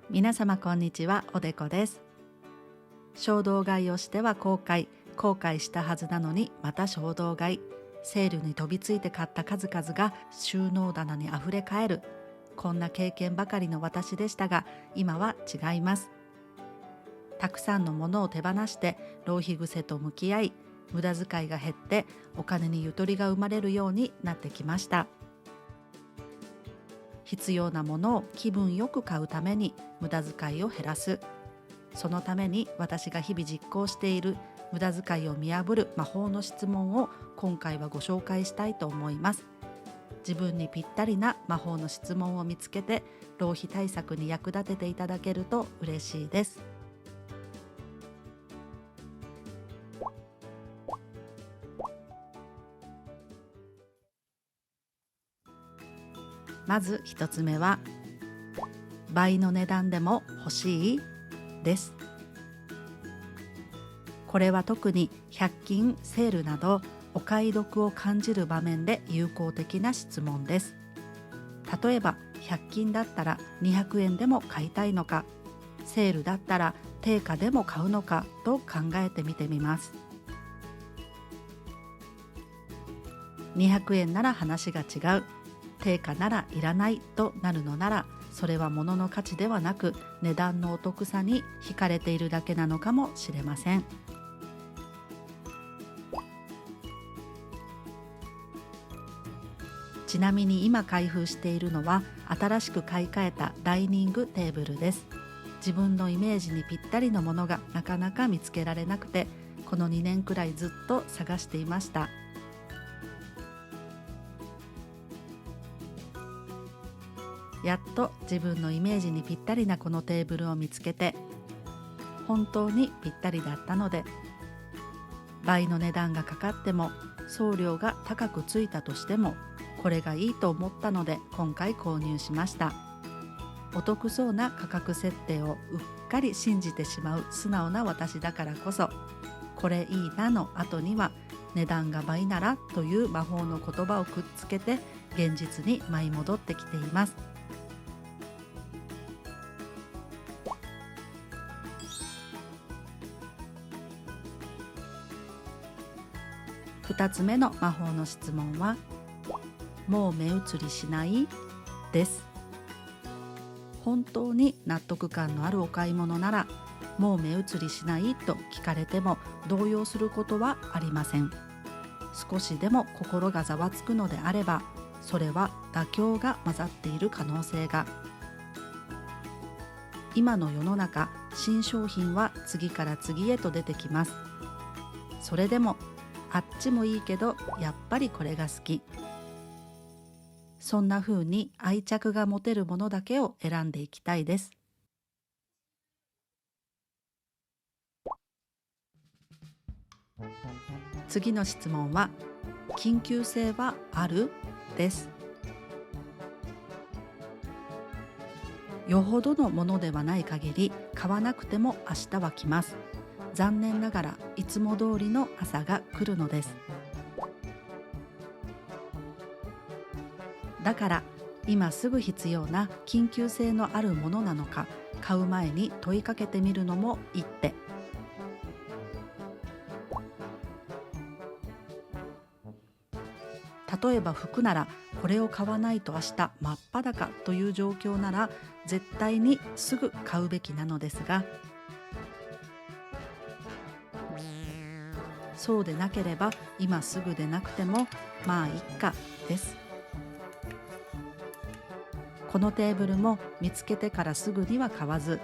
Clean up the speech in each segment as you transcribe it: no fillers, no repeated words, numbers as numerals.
皆様こんにちは、おでこです。衝動買いをしては後悔したはずなのにまた衝動買い、セールに飛びついて買った数々が収納棚にあふれかえる、こんな経験ばかりの私でしたが、今は違います。たくさんのものを手放して浪費癖と向き合い、無駄遣いが減ってお金にゆとりが生まれるようになってきました。必要なものを気分よく買うために無駄遣いを減らす。そのために私が日々実行している無駄遣いを見破る魔法の質問を今回はご紹介したいと思います。自分にぴったりな魔法の質問を見つけて浪費対策に役立てていただけると嬉しいです。まず一つ目は、倍の値段でも欲しいです。これは特に100均セールなどお買い得を感じる場面で有効的な質問です。例えば100均だったら200円でも買いたいのか、セールだったら定価でも買うのかと考えてみてみます。200円なら話が違う、定価ならいらないとなるのなら、それは物の価値ではなく値段のお得さに惹かれているだけなのかもしれません。ちなみに今開封しているのは新しく買い替えたダイニングテーブルです。自分のイメージにぴったりのものがなかなか見つけられなくて、この2年くらいずっと探していました。やっと自分のイメージにぴったりなこのテーブルを見つけて、本当にぴったりだったので、倍の値段がかかっても送料が高くついたとしてもこれがいいと思ったので今回購入しました。お得そうな価格設定をうっかり信じてしまう素直な私だからこそ、これいいなの後には値段が倍ならという魔法の言葉をくっつけて現実に舞い戻ってきています。2つ目の魔法の質問は、もう目移りしないです。本当に納得感のあるお買い物なら、もう目移りしないと聞かれても動揺することはありません。少しでも心がざわつくのであれば、それは妥協が混ざっている可能性が。今の世の中、新商品は次から次へと出てきます。それでもあっちもいいけどやっぱりこれが好き、そんな風に愛着が持てるものだけを選んでいきたいです。次の質問は、緊急性はある？です。よほどのものではない限り買わなくても明日は来ます。残念ながらいつも通りの朝が来るのです。だから今すぐ必要な緊急性のあるものなのか、買う前に問いかけてみるのも一手。例えば服なら、これを買わないと明日真っ裸という状況なら絶対にすぐ買うべきなのですが、そうでなければ今すぐでなくてもまあいっかです。このテーブルも見つけてからすぐには買わず、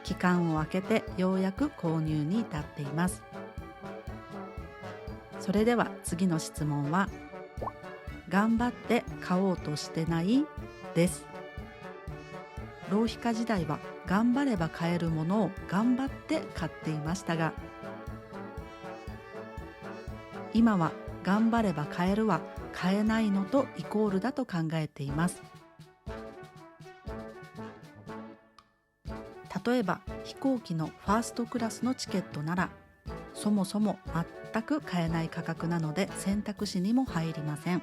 期間を空けてようやく購入に至っています。それでは次の質問は、頑張って買おうとしてないです。浪費家時代は頑張れば買えるものを頑張って買っていましたが、今は頑張れば買えるは買えないのとイコールだと考えています。例えば飛行機のファーストクラスのチケットなら、そもそも全く買えない価格なので選択肢にも入りません。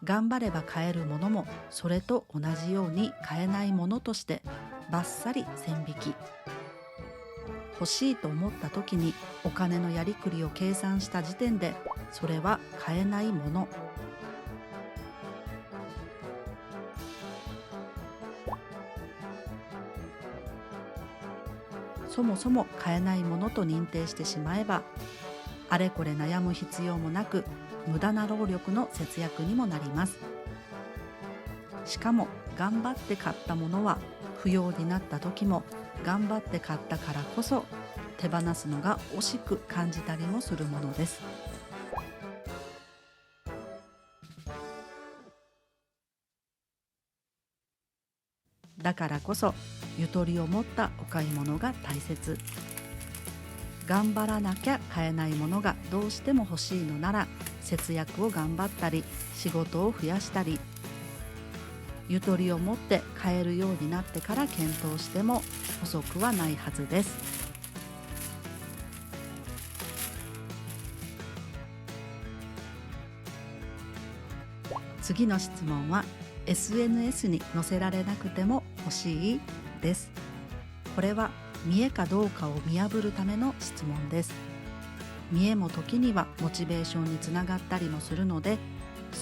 頑張れば買えるものもそれと同じように買えないものとしてバッサリ線引き。欲しいと思った時にお金のやりくりを計算した時点でそれは買えないもの。そもそも買えないものと認定してしまえば、あれこれ悩む必要もなく無駄な労力の節約にもなります。しかも頑張って買ったものは不要になった時も頑張って買ったからこそ手放すのが惜しく感じたりもするものです。だからこそゆとりを持ったお買い物が大切。頑張らなきゃ買えないものがどうしても欲しいのなら節約を頑張ったり仕事を増やしたり、ゆとりを持って買えるようになってから検討しても遅くはないはずです。次の質問は SNS に載せられなくても欲しいです。これは見栄かどうかを見破るための質問です。見栄も時にはモチベーションにつながったりもするので、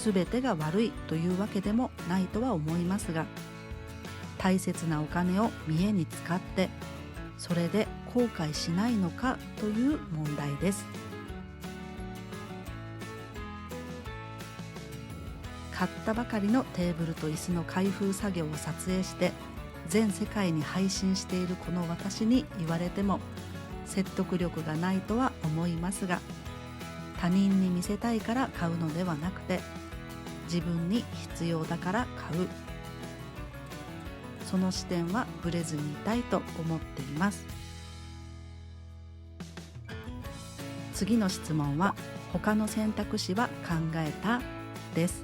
全てが悪いというわけでもないとは思いますが、大切なお金を見栄に使ってそれで後悔しないのかという問題です。買ったばかりのテーブルと椅子の開封作業を撮影して全世界に配信しているこの私に言われても説得力がないとは思いますが、他人に見せたいから買うのではなくて自分に必要だから買う、その視点はぶれずにいたいと思っています。次の質問は他の選択肢は考えたです。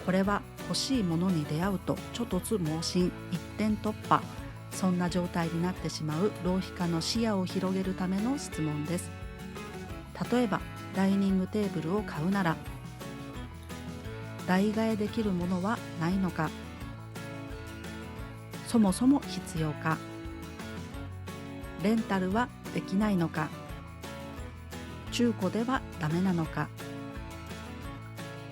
これは欲しいものに出会うと猪突猛進、一点突破、そんな状態になってしまう浪費家の視野を広げるための質問です。例えばダイニングテーブルを買うなら代替えできるものはないのか、そもそも必要か、レンタルはできないのか、中古ではダメなのか、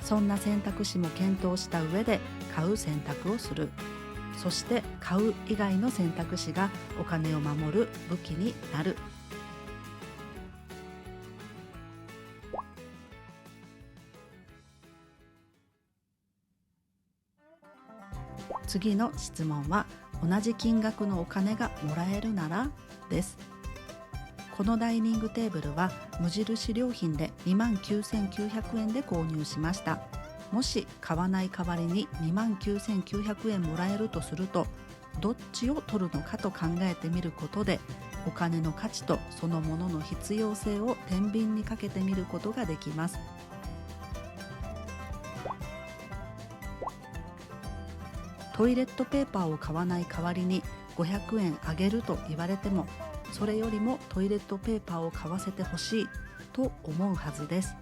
そんな選択肢も検討した上で買う選択をする。そして買う以外の選択肢がお金を守る武器になる。次の質問は同じ金額のお金がもらえるならです。このダイニングテーブルは無印良品で29,900円で購入しました。もし買わない代わりに29,900円もらえるとすると、どっちを取るのかと考えてみることでお金の価値とそのものの必要性を天秤にかけてみることができます。トイレットペーパーを買わない代わりに500円あげると言われても、それよりもトイレットペーパーを買わせてほしいと思うはずです。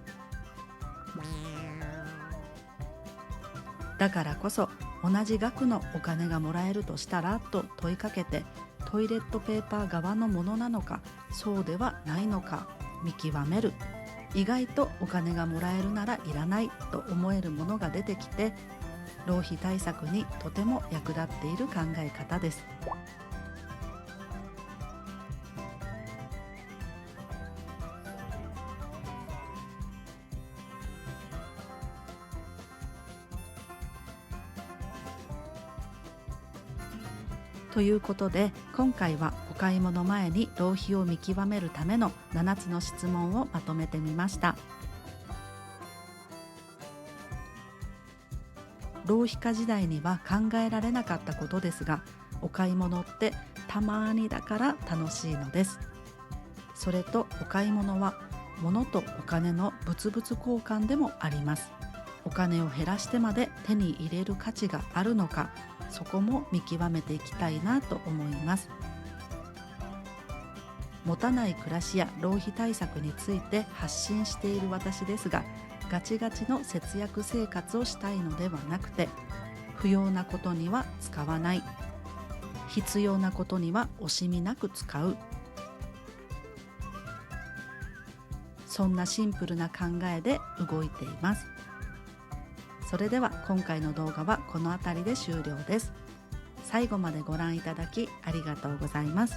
だからこそ同じ額のお金がもらえるとしたらと問いかけて、トイレットペーパー側のものなのかそうではないのか見極める。意外とお金がもらえるならいらないと思えるものが出てきて、浪費対策にとても役立っている考え方です。ということで今回はお買い物前に浪費を見極めるための7つの質問をまとめてみました。浪費家時代には考えられなかったことですが、お買い物ってたまにだから楽しいのです。それとお買い物は物とお金の物々交換でもあります。お金を減らしてまで手に入れる価値があるのか、そこも見極めていきたいなと思います。持たない暮らしや浪費対策について発信している私ですが、ガチガチの節約生活をしたいのではなくて、不要なことには使わない、必要なことには惜しみなく使う、そんなシンプルな考えで動いています。それでは今回の動画はこの辺りで終了です。最後までご覧いただきありがとうございます。